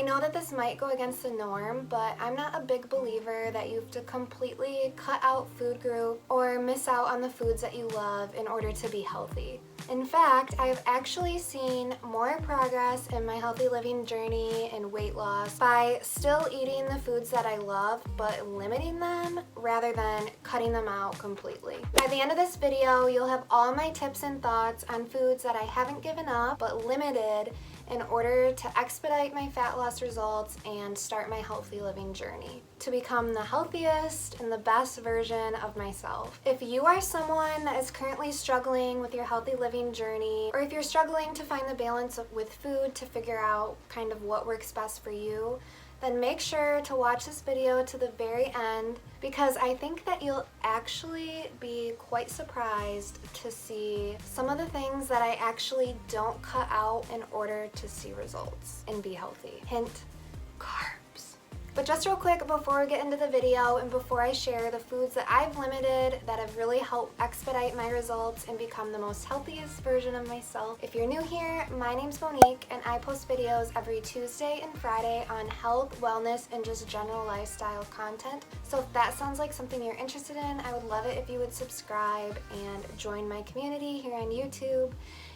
know that this might go against the norm, but I'm not a big believer that you have to completely cut out food group or miss out on the foods that you love in order to be healthy. In fact, I've actually seen more progress in my healthy living journey and weight loss by still eating the foods that I love but limiting them rather than cutting them out completely. By the end of this video, you'll have all my tips and thoughts on foods that I haven't given up but limited in order to expedite my fat loss results and start my healthy living journey to become the healthiest and the best version of myself. If you are someone that is currently struggling with your healthy living journey, or if you're struggling to find the balance with food to figure out kind of what works best for you, then make sure to watch this video to the very end, because I think that you'll actually be quite surprised to see some of the things that I actually don't cut out in order to see results and be healthy. Hint, carbs. But just real quick before we get into the video and before I share the foods that I've limited that have really helped expedite my results and become the most healthiest version of myself. If you're new here, my name's Monique and I post videos every Tuesday and Friday on health, wellness, and just general lifestyle content. So if that sounds like something you're interested in, I would love it if you would subscribe and join my community here on YouTube.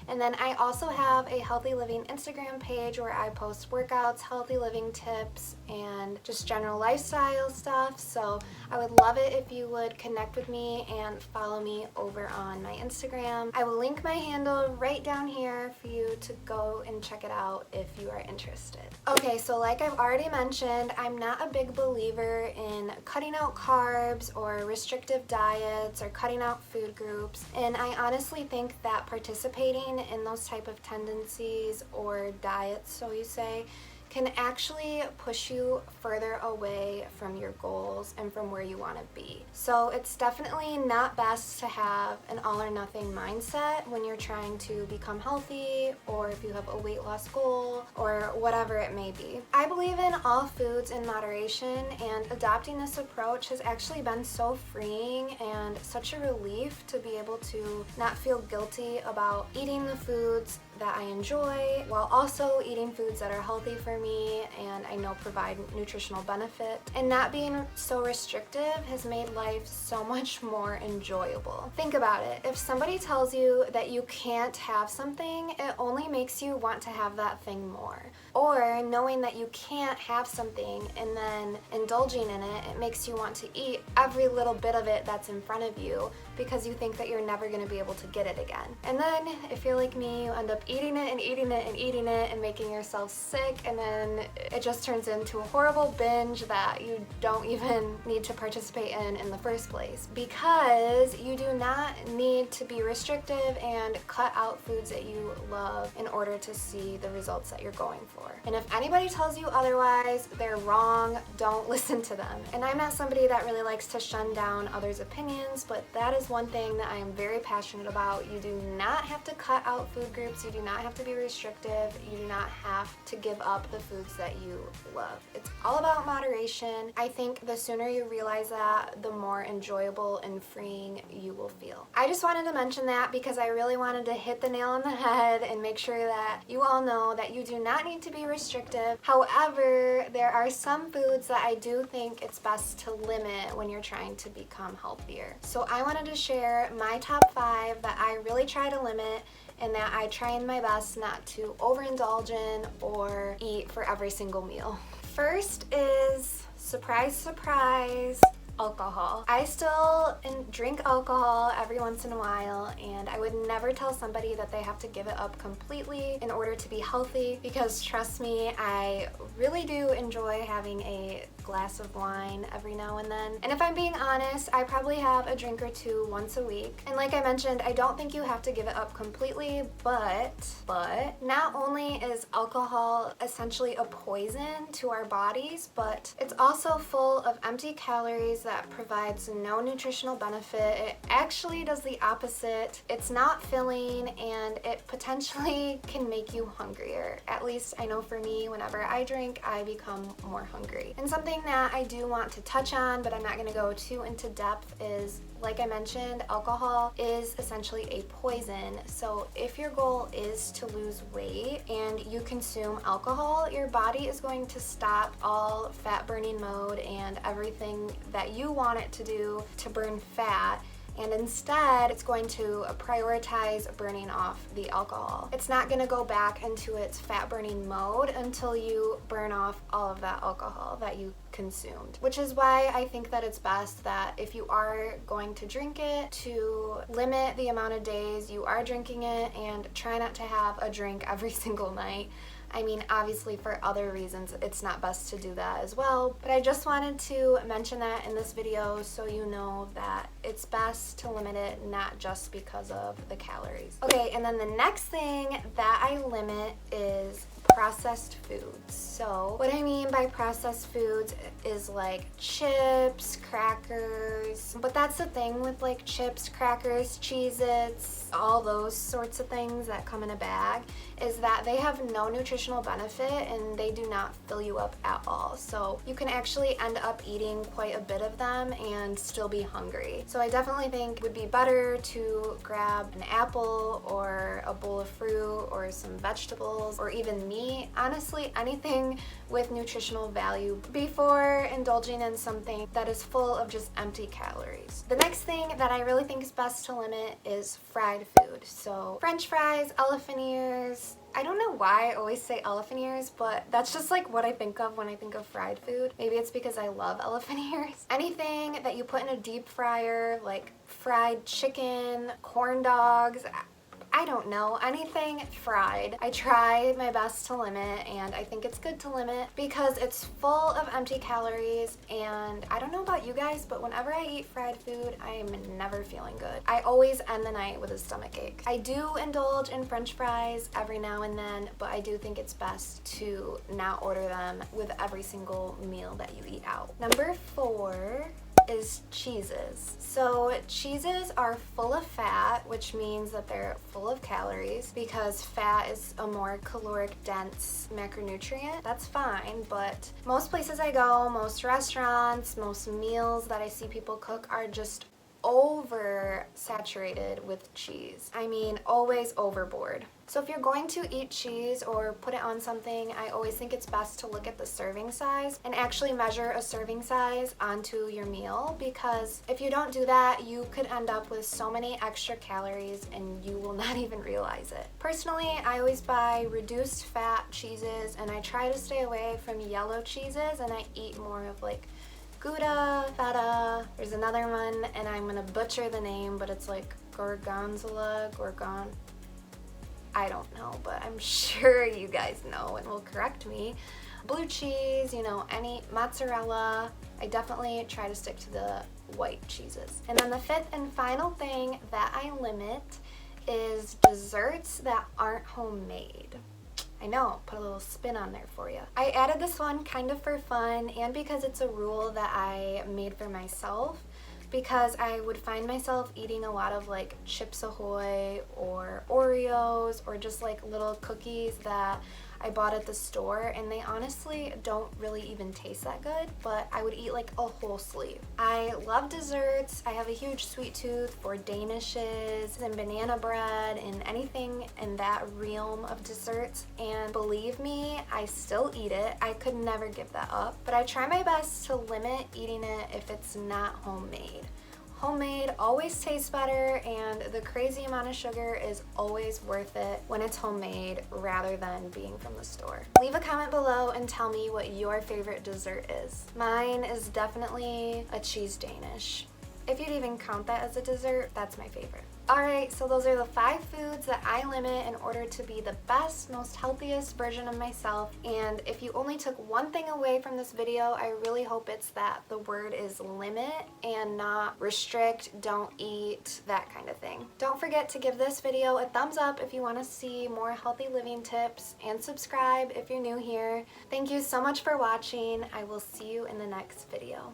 And then I also have a healthy living Instagram page where I post workouts, healthy living tips, and just general lifestyle stuff. So I would love it if you would connect with me and follow me over on my Instagram. I will link my handle right down here for you to go and check it out if you are interested. Okay, so like I've already mentioned, I'm not a big believer in cutting out carbs or restrictive diets or cutting out food groups. And I honestly think that participating in those type of tendencies or diets, so you say, can actually push you further away from your goals and from where you want to be. So it's definitely not best to have an all or nothing mindset when you're trying to become healthy, or if you have a weight loss goal, or whatever it may be. I believe in all foods in moderation, and adopting this approach has actually been so freeing and such a relief to be able to not feel guilty about eating the foods that I enjoy while also eating foods that are healthy for me and I know provide nutritional benefit. And not being so restrictive has made life so much more enjoyable. Think about it. If somebody tells you that you can't have something, it only makes you want to have that thing more. Or knowing that you can't have something and then indulging in it, it makes you want to eat every little bit of it that's in front of you because you think that you're never going to be able to get it again. And then if you're like me, you end up eating it and eating it and eating it and making yourself sick, and then it just turns into a horrible binge that you don't even need to participate in the first place, because you do not need to be restrictive and cut out foods that you love in order to see the results that you're going for. And if anybody tells you otherwise, they're wrong. Don't listen to them. And I'm not somebody that really likes to shun down others' opinions, but that is one thing that I am very passionate about. You do not have to cut out food groups. You do not have to be restrictive. You do not have to give up the foods that you love. It's all about moderation. I think the sooner you realize that, the more enjoyable and freeing you will feel. I just wanted to mention that because I really wanted to hit the nail on the head and make sure that you all know that you do not need to be restrictive. However, there are some foods that I do think it's best to limit when you're trying to become healthier. So I wanted to share my top 5 that I really try to limit and that I try my best not to overindulge in or eat for every single meal. First is, surprise, surprise, alcohol. I still drink alcohol every once in a while, and I would never tell somebody that they have to give it up completely in order to be healthy, because trust me, I really do enjoy having a glass of wine every now and then. And if I'm being honest, I probably have a drink or two once a week. And like I mentioned, I don't think you have to give it up completely, but not only is alcohol essentially a poison to our bodies, but it's also full of empty calories that provides no nutritional benefit. It actually does the opposite. It's not filling, and it potentially can make you hungrier. At least I know for me, whenever I drink, I become more hungry. And something that I do want to touch on, but I'm not going to go too into depth, is like I mentioned, alcohol is essentially a poison. So if your goal is to lose weight and you consume alcohol, your body is going to stop all fat burning mode and everything that you want it to do to burn fat, and instead it's going to prioritize burning off the alcohol. It's not going to go back into its fat burning mode until you burn off all of that alcohol that you consumed. Which is why I think that it's best that if you are going to drink it, to limit the amount of days you are drinking it and try not to have a drink every single night. I mean, obviously for other reasons it's not best to do that as well, but I just wanted to mention that in this video so you know that it's best to limit it, not just because of the calories. Okay, and then the next thing that I limit is processed foods. So what I mean by processed foods is like chips, crackers, but that's the thing with like chips, crackers, Cheez-Its, all those sorts of things that come in a bag, is that they have no nutritional benefit and they do not fill you up at all. So you can actually end up eating quite a bit of them and still be hungry. So I definitely think it would be better to grab an apple or a bowl of fruit or some vegetables or even meat. Honestly, anything with nutritional value before indulging in something that is full of just empty calories. The next thing that I really think is best to limit is fried food. So French fries, elephant ears. I don't know why I always say elephant ears, but that's just like what I think of when I think of fried food. Maybe it's because I love elephant ears. Anything that you put in a deep fryer, like fried chicken, corn dogs, I don't know, anything fried. I try my best to limit, and I think it's good to limit because it's full of empty calories, and I don't know about you guys, but whenever I eat fried food, I am never feeling good. I always end the night with a stomach ache. I do indulge in French fries every now and then, but I do think it's best to not order them with every single meal that you eat out. Number 4 is cheeses. So cheeses are full of fat, which means that they're full of calories because fat is a more caloric dense macronutrient. That's fine, but most places I go, most restaurants, most meals that I see people cook are just oversaturated with cheese. I mean, always overboard. So if you're going to eat cheese or put it on something, I always think it's best to look at the serving size and actually measure a serving size onto your meal, because if you don't do that, you could end up with so many extra calories and you will not even realize it. Personally, I always buy reduced fat cheeses and I try to stay away from yellow cheeses, and I eat more of like Gouda, feta. There's another one and I'm gonna butcher the name, but it's like gorgonzola, I don't know, but I'm sure you guys know and will correct me. Blue cheese, you know, any mozzarella. I definitely try to stick to the white cheeses. And then the 5th and final thing that I limit is desserts that aren't homemade. I know, put a little spin on there for you. I added this one kind of for fun and because it's a rule that I made for myself, because I would find myself eating a lot of like Chips Ahoy or Oreos or just like little cookies that I bought at the store, and they honestly don't really even taste that good, but I would eat like a whole sleeve. I love desserts. I have a huge sweet tooth for danishes and banana bread and anything in that realm of desserts, and believe me, I still eat it. I could never give that up, but I try my best to limit eating it if it's not homemade. Homemade always tastes better, and the crazy amount of sugar is always worth it when it's homemade rather than being from the store. Leave a comment below and tell me what your favorite dessert is. Mine is definitely a cheese Danish. If you'd even count that as a dessert, that's my favorite. Alright, so those are the 5 foods that I limit in order to be the best, most healthiest version of myself. And if you only took one thing away from this video, I really hope it's that the word is limit and not restrict, don't eat, that kind of thing. Don't forget to give this video a thumbs up if you want to see more healthy living tips, and subscribe if you're new here. Thank you so much for watching. I will see you in the next video.